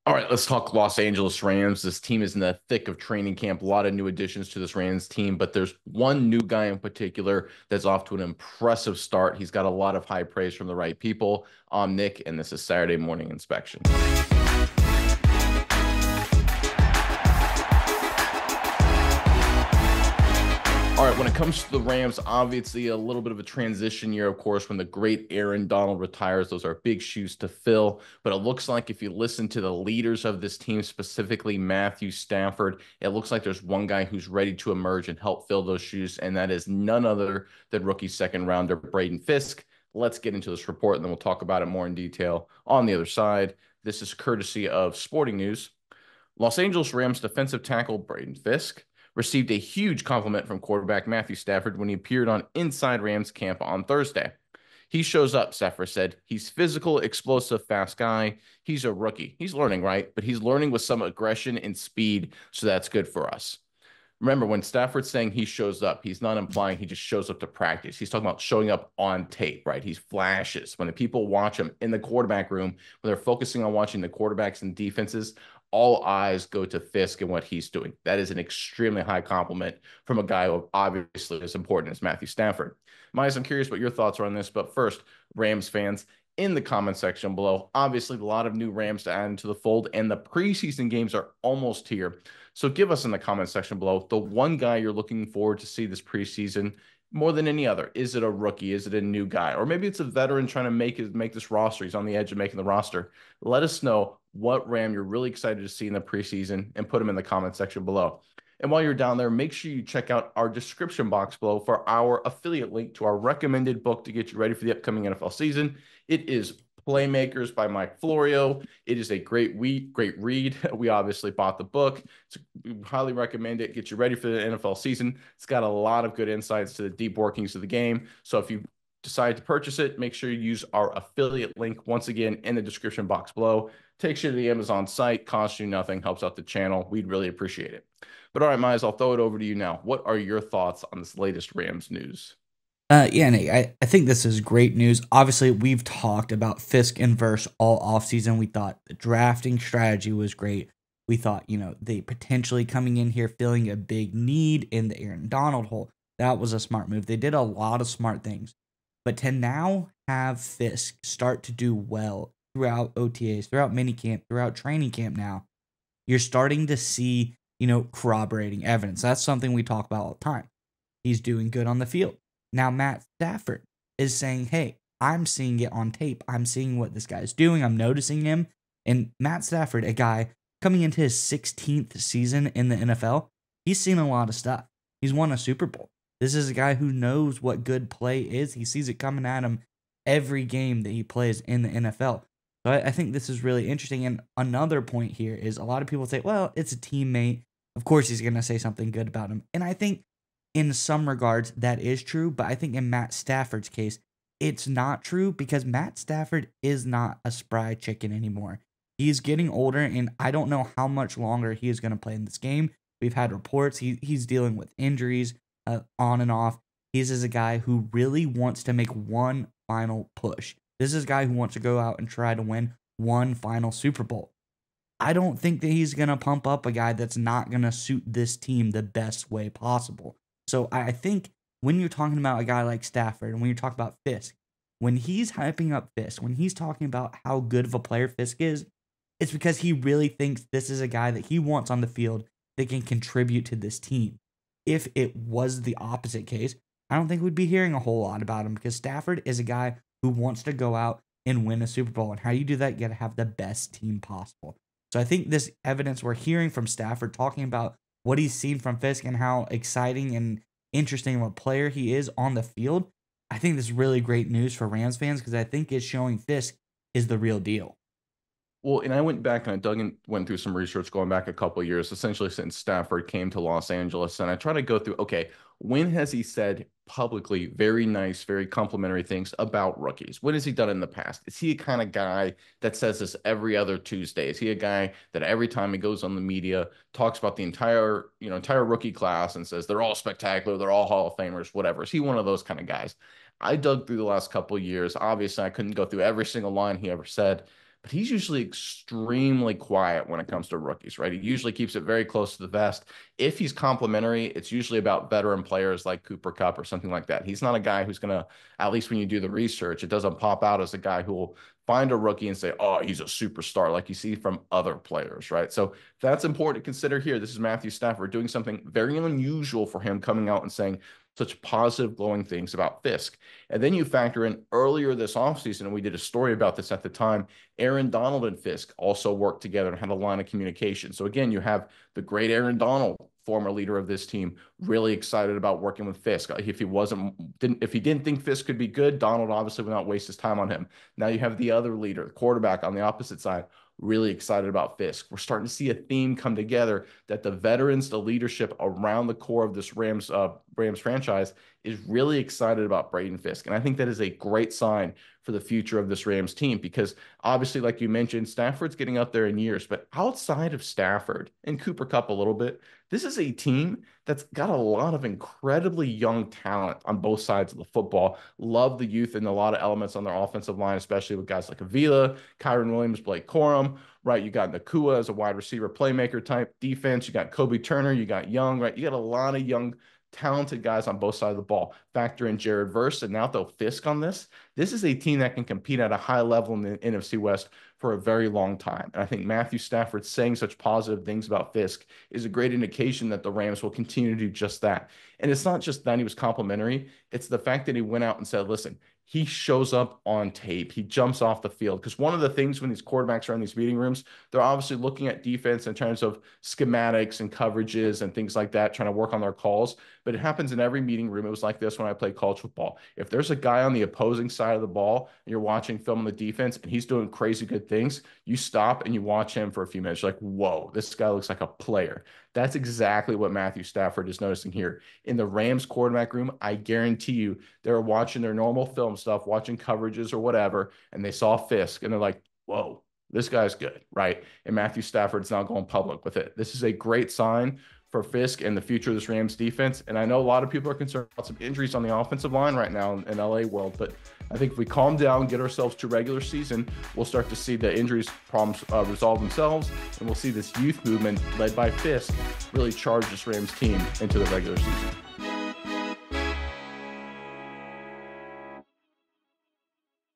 All right, let's talk Los Angeles Rams. This team is in the thick of training camp. A lot of new additions to this Rams team, but there's one new guy in particular that's off to an impressive start. He's got a lot of high praise from the right people. I'm Nick, and this is Saturday Morning Inspection. All right, when it comes to the Rams, obviously a little bit of a transition year, of course, when the great Aaron Donald retires. Those are big shoes to fill. But it looks like if you listen to the leaders of this team, specifically Matthew Stafford, it looks like there's one guy who's ready to emerge and help fill those shoes, and that is none other than rookie second rounder Braden Fisk. Let's get into this report, and then we'll talk about it more in detail on the other side. This is courtesy of Sporting News. Los Angeles Rams defensive tackle Braden Fisk received a huge compliment from quarterback Matthew Stafford when he appeared on Inside Rams Camp on Thursday. He shows up, Stafford said. He's physical, explosive, fast guy. He's a rookie. He's learning, right? But he's learning with some aggression and speed, so that's good for us. Remember, when Stafford's saying he shows up, he's not implying he just shows up to practice. He's talking about showing up on tape, right? He flashes. When the people watch him in the quarterback room, when they're focusing on watching the quarterbacks and defenses, all eyes go to Fisk and what he's doing. That is an extremely high compliment from a guy who obviously is important as Matthew Stafford. Miles, I'm curious what your thoughts are on this, but first, Rams fans, in the comment section below. Obviously, a lot of new Rams to add into the fold, and the preseason games are almost here. So give us in the comment section below the one guy you're looking forward to see this preseason more than any other. Is it a rookie? Is it a new guy? Or maybe it's a veteran trying to make this roster. He's on the edge of making the roster. Let us know what Ram you're really excited to see in the preseason and put them in the comment section below. And while you're down there, make sure you check out our description box below for our affiliate link to our recommended book to get you ready for the upcoming NFL season. It is Playmakers by Mike Florio. It is a great read. We obviously bought the book. We highly recommend it. Get you ready for the NFL season. It's got a lot of good insights to the deep workings of the game. So if you decide to purchase it, make sure you use our affiliate link once again in the description box below. Takes you to the Amazon site, costs you nothing, helps out the channel. We'd really appreciate it. But all right, Miles, I'll throw it over to you now. What are your thoughts on this latest Rams news? Yeah, Nate, I think this is great news. Obviously, we've talked about Fisk and Verse all offseason. We thought the drafting strategy was great. We thought, they potentially coming in here filling a big need in the Aaron Donald hole. That was a smart move. They did a lot of smart things. But to now have Fisk start to do well throughout OTAs, throughout minicamp, throughout training camp now, you're starting to see, corroborating evidence. That's something we talk about all the time. He's doing good on the field. Now, Matt Stafford is saying, hey, I'm seeing it on tape. I'm seeing what this guy's doing. I'm noticing him. And Matt Stafford, a guy coming into his 16th season in the NFL, he's seen a lot of stuff. He's won a Super Bowl. This is a guy who knows what good play is. He sees it coming at him every game that he plays in the NFL. So I think this is really interesting. And another point here is a lot of people say, well, it's a teammate. Of course, he's going to say something good about him. And I think in some regards, that is true, but I think in Matt Stafford's case, it's not true because Matt Stafford is not a spry chicken anymore. He's getting older, and I don't know how much longer he is going to play in this game. We've had reports he's dealing with injuries on and off. He's a guy who really wants to make one final push. This is a guy who wants to go out and try to win one final Super Bowl. I don't think that he's going to pump up a guy that's not going to suit this team the best way possible. So I think when you're talking about a guy like Stafford and when you're talking about Fisk, when he's hyping up Fisk, when he's talking about how good of a player Fisk is, it's because he really thinks this is a guy that he wants on the field that can contribute to this team. If it was the opposite case, I don't think we'd be hearing a whole lot about him because Stafford is a guy who wants to go out and win a Super Bowl. And how you do that, you got to have the best team possible. So I think this evidence we're hearing from Stafford talking about what he's seen from Fisk and how exciting and interesting of a player he is on the field, I think this is really great news for Rams fans because I think it's showing Fisk is the real deal. Well, and I went back and I dug and went through some research going back a couple of years, essentially since Stafford came to Los Angeles. And I try to go through, okay, when has he said publicly very nice, very complimentary things about rookies? When has he done it in the past? Is he a kind of guy that says this every other Tuesday? Is he a guy that every time he goes on the media talks about the entire rookie class and says they're all spectacular, they're all Hall of Famers, whatever? Is he one of those kind of guys? I dug through the last couple of years. Obviously, I couldn't go through every single line he ever said. but he's usually extremely quiet when it comes to rookies, right? He usually keeps it very close to the vest. If he's complimentary, it's usually about veteran players like Cooper Kupp or something like that. He's not a guy who's going to, at least when you do the research, it doesn't pop out as a guy who will find a rookie and say, oh, he's a superstar, like you see from other players, right? So that's important to consider here. This is Matthew Stafford doing something very unusual for him, coming out and saying such positive, glowing things about Fisk. And then you factor in earlier this offseason, and we did a story about this at the time, Aaron Donald and Fisk also worked together and had a line of communication. So again, you have the great Aaron Donald, former leader of this team, really excited about working with Fisk. If he didn't think Fisk could be good, Donald obviously would not waste his time on him. Now you have the other leader, the quarterback on the opposite side, really excited about Fisk. We're starting to see a theme come together that the veterans, the leadership around the core of this Rams franchise is really excited about Braden Fisk. And I think that is a great sign for the future of this Rams team, because obviously, like you mentioned, Stafford's getting up there in years, but outside of Stafford and Cooper Kupp a little bit, this is a team that's got a lot of incredibly young talent on both sides of the football. Love the youth and a lot of elements on their offensive line, especially with guys like Avila, Kyron Williams, Blake Corum, right? You got Nakua as a wide receiver playmaker type defense. You got Kobe Turner, you got Young, right? You got a lot of young talented guys on both sides of the ball. Factor in Jared Verse and now they'll Fisk on this. This is a team that can compete at a high level in the NFC West for a very long time. And I think Matthew Stafford saying such positive things about Fisk is a great indication that the Rams will continue to do just that. And it's not just that he was complimentary. It's the fact that he went out and said, listen, he shows up on tape. He jumps off the field. Because one of the things when these quarterbacks are in these meeting rooms, they're obviously looking at defense in terms of schematics and coverages and things like that, trying to work on their calls. But it happens in every meeting room. It was like this when I played college football. If there's a guy on the opposing side of the ball and you're watching film on the defense and he's doing crazy good things, you stop and you watch him for a few minutes. You're like, whoa, this guy looks like a player. That's exactly what Matthew Stafford is noticing here. In the Rams quarterback room, I guarantee you they're watching their normal film stuff, watching coverages or whatever, and they saw Fisk, and they're like, whoa, this guy's good, right? And Matthew Stafford's now going public with it. This is a great sign for Fisk and the future of this Rams defense. And I know a lot of people are concerned about some injuries on the offensive line right now in LA world, but I think if we calm down, get ourselves to regular season, we'll start to see the injuries problems resolve themselves, and we'll see this youth movement led by Fisk really charge this Rams team into the regular season.